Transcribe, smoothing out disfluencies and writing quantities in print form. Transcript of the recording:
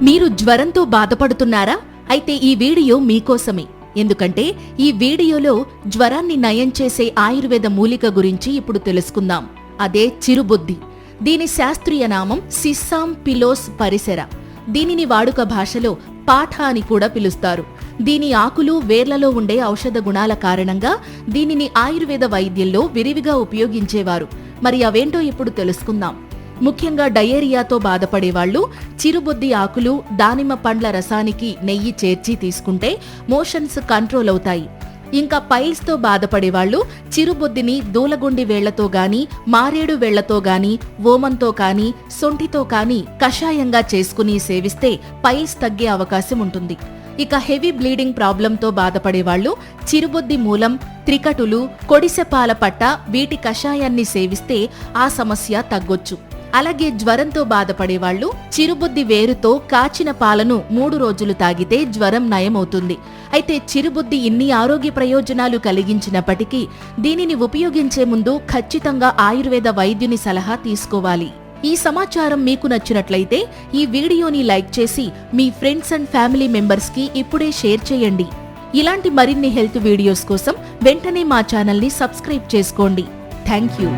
మీరు జ్వరంతో బాధపడుతున్నారా? అయితే ఈ వీడియో మీకోసమే. ఎందుకంటే ఈ వీడియోలో జ్వరాన్ని నయం చేసే ఆయుర్వేద మూలిక గురించి ఇప్పుడు తెలుసుకుందాం. అదే చిరుబుద్ధి. దీని శాస్త్రీయ నామం సిస్సామ్ పిలోస్ పరిసెర. దీనిని వాడుక భాషలో పాఠ అని కూడా పిలుస్తారు. దీని ఆకులు, వేర్లలో ఉండే ఔషధ గుణాల కారణంగా దీనిని ఆయుర్వేద వైద్యంలో విరివిగా ఉపయోగించేవారు. మరి అవేంటో ఇప్పుడు తెలుసుకుందాం. ముఖ్యంగా డయేరియాతో బాధపడేవాళ్లు చిరుబుద్ధి ఆకులు, దానిమ్మ పండ్ల రసానికి నెయ్యి చేర్చి తీసుకుంటే మోషన్స్ కంట్రోల్ అవుతాయి. ఇంకా పైల్స్తో బాధపడేవాళ్లు చిరుబుద్ధిని దూలగుండి వేళ్లతో గాని, మారేడు వేళ్లతో గాని, ఓమంతో కాని, సొంఠితో కాని కషాయంగా చేసుకుని సేవిస్తే పైల్స్ తగ్గే అవకాశం ఉంటుంది. ఇక హెవీ బ్లీడింగ్ ప్రాబ్లంతో బాధపడేవాళ్లు చిరుబుద్ధి మూలం, త్రికటులు, కొడిసెపాల పట్ట వీటి కషాయాన్ని సేవిస్తే ఆ సమస్య తగ్గొచ్చు. అలాగే జ్వరంతో బాధపడేవాళ్లు చిరుబుద్ధి వేరుతో కాచిన పాలను 3 రోజులు తాగితే జ్వరం నయమవుతుంది. అయితే చిరుబుద్ధి ఇన్ని ఆరోగ్య ప్రయోజనాలు కలిగించినప్పటికీ దీనిని ఉపయోగించే ముందు ఖచ్చితంగా ఆయుర్వేద వైద్యుని సలహా తీసుకోవాలి. ఈ సమాచారం మీకు నచ్చినట్లయితే ఈ వీడియోని లైక్ చేసి మీ ఫ్రెండ్స్ అండ్ ఫ్యామిలీ మెంబర్స్ కి ఇప్పుడే షేర్ చేయండి. ఇలాంటి మరిన్ని హెల్త్ వీడియోస్ కోసం వెంటనే మా ఛానల్ని సబ్స్క్రైబ్ చేసుకోండి. Thank you.